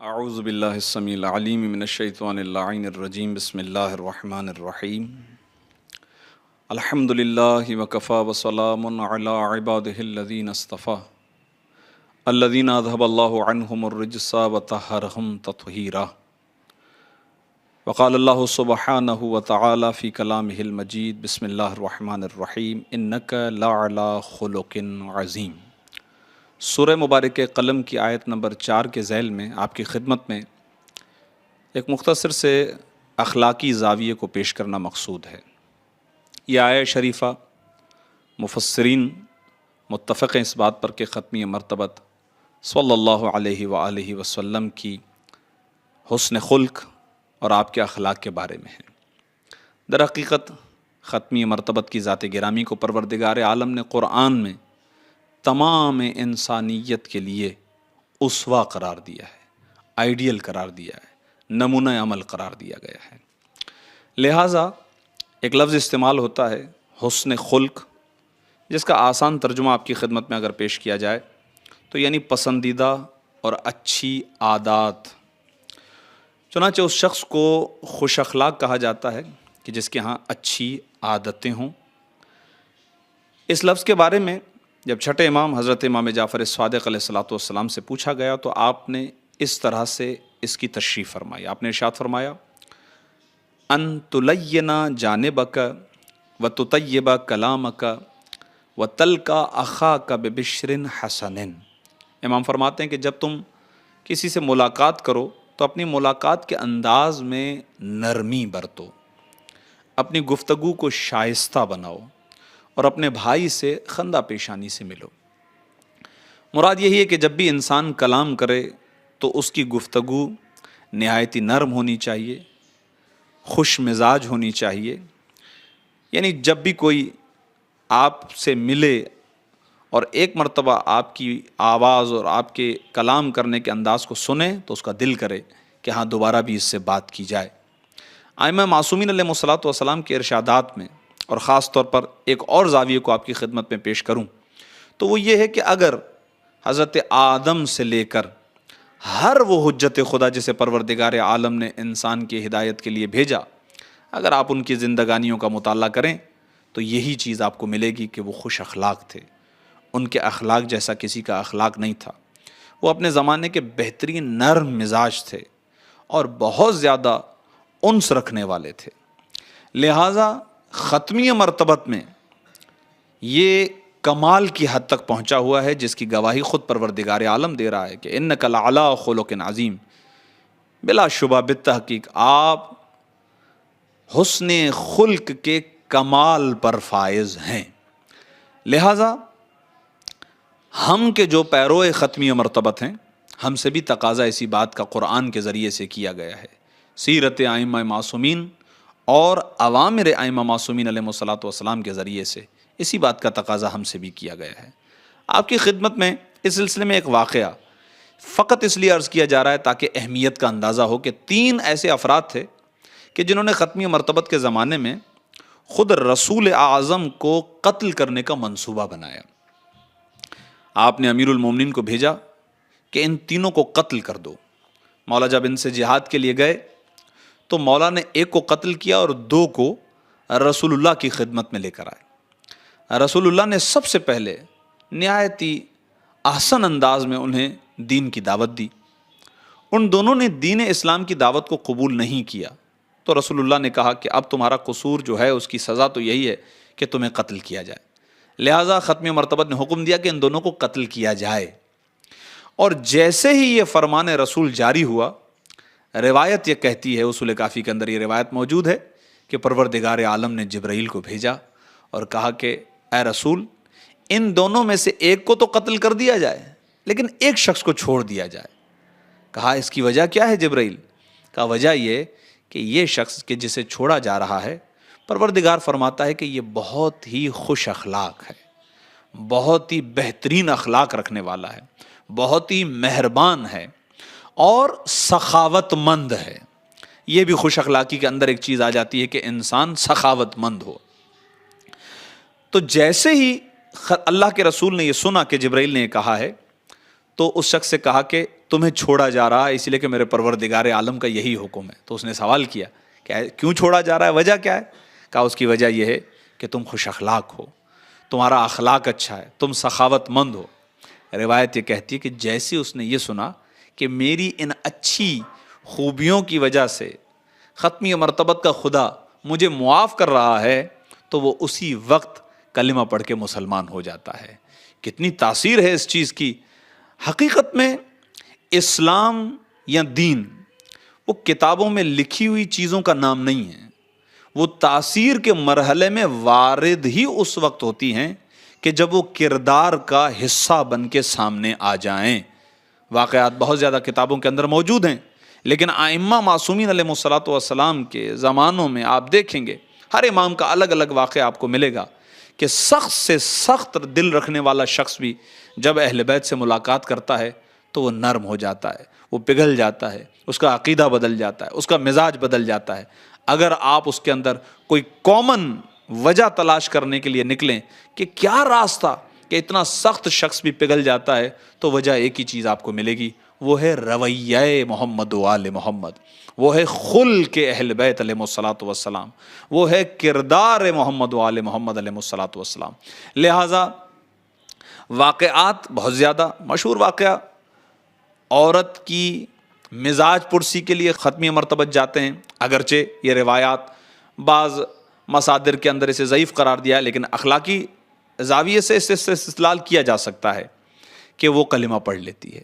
اعوذ باللہ السمیع العلیم من الشیطان اللعین الرجیم بسم اللہ الرحمن الرحیم الحمد للہ وکفی وسلام علی عبادہ الذین اصطفی الذین اذھب اللہ عنہم الرجس وطہرہم تطہیرا وقال اللہ سبحانہ وتعالی فی کلامہ المجید بسم اللہ الرحمن الرحیم انک لعلی خلق عظیم۔ سورہ مبارک قلم کی آیت نمبر 4 کے ذیل میں آپ کی خدمت میں ایک مختصر سے اخلاقی زاویے کو پیش کرنا مقصود ہے۔ یہ آیت شریفہ مفسرین متفق ہیں اس بات پر کہ ختمی مرتبت صلی اللہ علیہ وآلہ وسلم کی حسن خلق اور آپ کے اخلاق کے بارے میں ہے۔ در حقیقت ختمی مرتبت کی ذات گرامی کو پروردگار عالم نے قرآن میں تمام انسانیت کے لیے اسوہ قرار دیا ہے، آئیڈیل قرار دیا ہے، نمونہ عمل قرار دیا گیا ہے۔ لہٰذا ایک لفظ استعمال ہوتا ہے حسن خلق، جس کا آسان ترجمہ آپ کی خدمت میں اگر پیش کیا جائے تو یعنی پسندیدہ اور اچھی عادات۔ چنانچہ اس شخص کو خوش اخلاق کہا جاتا ہے کہ جس کے ہاں اچھی عادتیں ہوں۔ اس لفظ کے بارے میں جب چھٹے امام حضرت امام جعفر صادق علیہ السلام سے پوچھا گیا تو آپ نے اس طرح سے اس کی تشریح فرمائی۔ آپ نے ارشاد فرمایا ان تلین جانبک وتطیب کلامک وتلقى اخاک ببشر حسن۔ امام فرماتے ہیں کہ جب تم کسی سے ملاقات کرو تو اپنی ملاقات کے انداز میں نرمی برتو، اپنی گفتگو کو شائستہ بناؤ اور اپنے بھائی سے خندہ پیشانی سے ملو۔ مراد یہی ہے کہ جب بھی انسان کلام کرے تو اس کی گفتگو نہایت نرم ہونی چاہیے، خوش مزاج ہونی چاہیے۔ یعنی جب بھی کوئی آپ سے ملے اور ایک مرتبہ آپ کی آواز اور آپ کے کلام کرنے کے انداز کو سنے تو اس کا دل کرے کہ ہاں دوبارہ بھی اس سے بات کی جائے۔ ائمہ معصومین علیہ الصلوۃ والسلام کے ارشادات میں اور خاص طور پر ایک اور زاویے کو آپ کی خدمت میں پیش کروں تو وہ یہ ہے کہ اگر حضرت آدم سے لے کر ہر وہ حجت خدا جسے پروردگار عالم نے انسان کی ہدایت کے لیے بھیجا، اگر آپ ان کی زندگانیوں کا مطالعہ کریں تو یہی چیز آپ کو ملے گی کہ وہ خوش اخلاق تھے۔ ان کے اخلاق جیسا کسی کا اخلاق نہیں تھا۔ وہ اپنے زمانے کے بہترین نرم مزاج تھے اور بہت زیادہ انس رکھنے والے تھے۔ لہٰذا ختمی مرتبت میں یہ کمال کی حد تک پہنچا ہوا ہے جس کی گواہی خود پروردگار عالم دے رہا ہے کہ انک لعلی خلق عظیم۔ بلا شبہ بالتحقیق آپ حسن خلق کے کمال پر فائز ہیں۔ لہٰذا ہم کے جو پیرو ختمی مرتبت ہیں، ہم سے بھی تقاضا اسی بات کا قرآن کے ذریعے سے کیا گیا ہے، سیرت ائمہ معصومین اور اوامر ائمہ معصومین علیہ الصلوۃ والسلام کے ذریعے سے اسی بات کا تقاضا ہم سے بھی کیا گیا ہے۔ آپ کی خدمت میں اس سلسلے میں ایک واقعہ فقط اس لیے عرض کیا جا رہا ہے تاکہ اہمیت کا اندازہ ہو کہ 3 ایسے افراد تھے کہ جنہوں نے ختمی مرتبت کے زمانے میں خود رسول اعظم کو قتل کرنے کا منصوبہ بنایا۔ آپ نے امیر المومنین کو بھیجا کہ ان تینوں کو قتل کر دو۔ مولا جب ان سے جہاد کے لیے گئے تو مولا نے ایک کو قتل کیا اور 2 کو رسول اللہ کی خدمت میں لے کر آئے۔ رسول اللہ نے سب سے پہلے نہایت ہی احسن انداز میں انہیں دین کی دعوت دی۔ ان دونوں نے دین اسلام کی دعوت کو قبول نہیں کیا تو رسول اللہ نے کہا کہ اب تمہارا قصور جو ہے اس کی سزا تو یہی ہے کہ تمہیں قتل کیا جائے۔ لہٰذا ختمی مرتبت نے حکم دیا کہ ان دونوں کو قتل کیا جائے۔ اور جیسے ہی یہ فرمان رسول جاری ہوا، روایت یہ کہتی ہے، اصول کافی کے اندر یہ روایت موجود ہے کہ پروردگار عالم نے جبرائیل کو بھیجا اور کہا کہ اے رسول، ان دونوں میں سے ایک کو تو قتل کر دیا جائے لیکن ایک شخص کو چھوڑ دیا جائے۔ کہا اس کی وجہ کیا ہے جبرائیل؟ کہا وجہ یہ کہ یہ شخص کہ جسے چھوڑا جا رہا ہے، پروردگار فرماتا ہے کہ یہ بہت ہی خوش اخلاق ہے، بہت ہی بہترین اخلاق رکھنے والا ہے، بہت ہی مہربان ہے اور سخاوت مند ہے۔ یہ بھی خوش اخلاقی کے اندر ایک چیز آ جاتی ہے کہ انسان سخاوت مند ہو۔ تو جیسے ہی اللہ کے رسول نے یہ سنا کہ جبرائیل نے یہ کہا ہے تو اس شخص سے کہا کہ تمہیں چھوڑا جا رہا ہے اس لیے کہ میرے پروردگار عالم کا یہی حکم ہے. تو اس نے سوال کیا کہ کیوں چھوڑا جا رہا ہے, وجہ کیا ہے؟ کہا اس کی وجہ یہ ہے کہ تم خوش اخلاق ہو, تمہارا اخلاق اچھا ہے, تم سخاوت مند ہو. روایت یہ کہتی ہے کہ جیسے اس نے یہ سنا کہ میری ان اچھی خوبیوں کی وجہ سے ختمی مرتبت کا خدا مجھے معاف کر رہا ہے, تو وہ اسی وقت کلمہ پڑھ کے مسلمان ہو جاتا ہے. کتنی تاثیر ہے اس چیز کی. حقیقت میں اسلام یا دین وہ کتابوں میں لکھی ہوئی چیزوں کا نام نہیں ہے, وہ تاثیر کے مرحلے میں وارد ہی اس وقت ہوتی ہیں کہ جب وہ کردار کا حصہ بن کے سامنے آ جائیں. واقعات بہت زیادہ کتابوں کے اندر موجود ہیں, لیکن ائمہ معصومین علیہ الصلوۃ والسلام کے زمانوں میں آپ دیکھیں گے ہر امام کا الگ الگ واقعہ آپ کو ملے گا کہ سخت سے سخت دل رکھنے والا شخص بھی جب اہل بیت سے ملاقات کرتا ہے تو وہ نرم ہو جاتا ہے, وہ پگھل جاتا ہے, اس کا عقیدہ بدل جاتا ہے, اس کا مزاج بدل جاتا ہے. اگر آپ اس کے اندر کوئی کامن وجہ تلاش کرنے کے لیے نکلیں کہ کیا راستہ کہ اتنا سخت شخص بھی پگھل جاتا ہے, تو وجہ ایک ہی چیز آپ کو ملے گی, وہ ہے رویہ محمد و آل محمد, وہ ہے خلق اہل بیت علیہ الصلوۃ والسلام, وہ ہے کردار محمد و آل محمد علیہ الصلوۃ والسلام. لہٰذا واقعات بہت زیادہ مشہور واقعہ, عورت کی مزاج پرسی کے لیے ختمی مرتبت جاتے ہیں, اگرچہ یہ روایات بعض مصادر کے اندر اسے ضعیف قرار دیا ہے, لیکن اخلاقی زاویے سے اس سے استدلال کیا جا سکتا ہے کہ وہ کلمہ پڑھ لیتی ہے.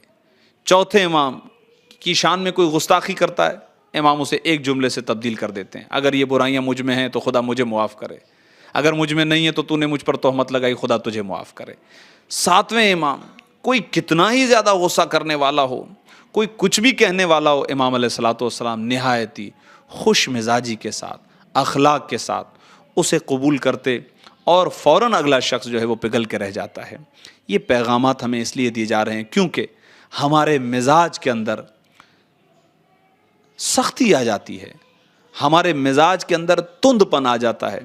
چوتھے امام کی شان میں کوئی گستاخی کرتا ہے, امام اسے ایک جملے سے تبدیل کر دیتے ہیں, اگر یہ برائیاں مجھ میں ہیں تو خدا مجھے معاف کرے, اگر مجھ میں نہیں ہے تو نے مجھ پر تہمت لگائی, خدا تجھے معاف کرے. ساتویں امام کوئی کتنا ہی زیادہ غصہ کرنے والا ہو, کوئی کچھ بھی کہنے والا ہو, امام علیہ الصلوۃ والسلام نہایتی خوش مزاجی کے ساتھ, اخلاق کے ساتھ اسے قبول کرتے اور فوراً اگلا شخص جو ہے وہ پگھل کے رہ جاتا ہے. یہ پیغامات ہمیں اس لیے دیے جا رہے ہیں کیونکہ ہمارے مزاج کے اندر سختی آ جاتی ہے, ہمارے مزاج کے اندر تند پن آ جاتا ہے,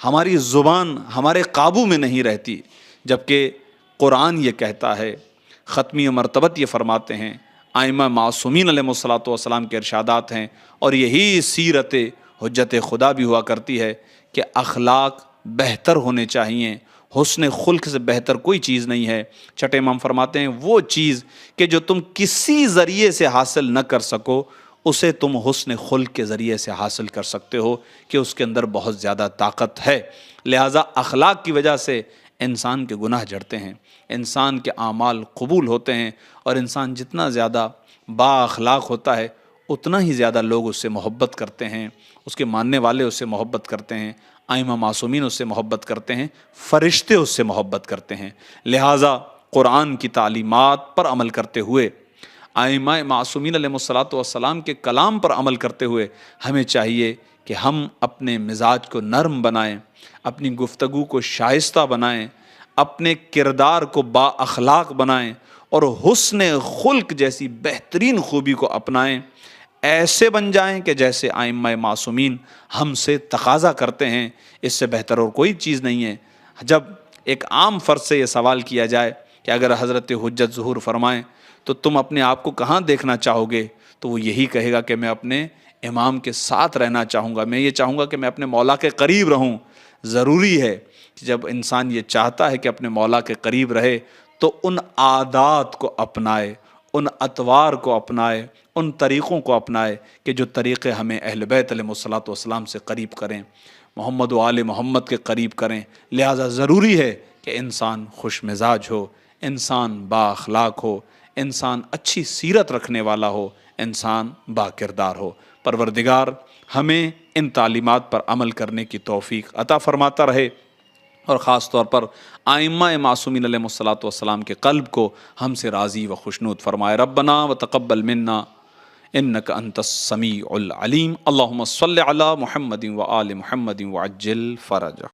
ہماری زبان ہمارے قابو میں نہیں رہتی, جبکہ قرآن یہ کہتا ہے, ختمی مرتبت یہ فرماتے ہیں, ائمہ معصومین علیہ الصلوۃ والسلام کے ارشادات ہیں, اور یہی سیرت حجت خدا بھی ہوا کرتی ہے کہ اخلاق بہتر ہونے چاہیے, حسن خلق سے بہتر کوئی چیز نہیں ہے. چھٹے امام فرماتے ہیں وہ چیز کہ جو تم کسی ذریعے سے حاصل نہ کر سکو اسے تم حسن خلق کے ذریعے سے حاصل کر سکتے ہو, کہ اس کے اندر بہت زیادہ طاقت ہے. لہٰذا اخلاق کی وجہ سے انسان کے گناہ جھڑتے ہیں, انسان کے اعمال قبول ہوتے ہیں, اور انسان جتنا زیادہ با اخلاق ہوتا ہے اتنا ہی زیادہ لوگ اس سے محبت کرتے ہیں, اس کے ماننے والے اس سے محبت کرتے ہیں, ائمہ معصومین اس سے محبت کرتے ہیں, فرشتے اس سے محبت کرتے ہیں. لہٰذا قرآن کی تعلیمات پر عمل کرتے ہوئے, ائمہ معصومین علیہ الصلوۃ والسلام کے کلام پر عمل کرتے ہوئے ہمیں چاہیے کہ ہم اپنے مزاج کو نرم بنائیں, اپنی گفتگو کو شائستہ بنائیں, اپنے کردار کو با اخلاق بنائیں, اور حسن خلق جیسی بہترین خوبی کو اپنائیں. ایسے بن جائیں کہ جیسے ائمہ معصومین ہم سے تقاضا کرتے ہیں, اس سے بہتر اور کوئی چیز نہیں ہے. جب ایک عام فرد سے یہ سوال کیا جائے کہ اگر حضرت حجت ظہور فرمائیں تو تم اپنے آپ کو کہاں دیکھنا چاہو گے, تو وہ یہی کہے گا کہ میں اپنے امام کے ساتھ رہنا چاہوں گا, میں یہ چاہوں گا کہ میں اپنے مولا کے قریب رہوں. ضروری ہے کہ جب انسان یہ چاہتا ہے کہ اپنے مولا کے قریب رہے تو ان عادات کو اپنائے, ان اطوار کو اپنائے, ان طریقوں کو اپنائے کہ جو طریقے ہمیں اہل بیت علیہ الصلوۃ والسلام سے قریب کریں, محمد و آل محمد کے قریب کریں. لہٰذا ضروری ہے کہ انسان خوش مزاج ہو, انسان با اخلاق ہو, انسان اچھی سیرت رکھنے والا ہو, انسان با کردار ہو. پروردگار ہمیں ان تعلیمات پر عمل کرنے کی توفیق عطا فرماتا رہے, اور خاص طور پر ائمہ معصومین علیہ الصلوۃ والسلام کے قلب کو ہم سے راضی و خوشنود فرمائے. ربنا وتقبل منا انک انت السمیع العلیم. اللہم صل علی محمد و آل محمد وعجل فرجہ.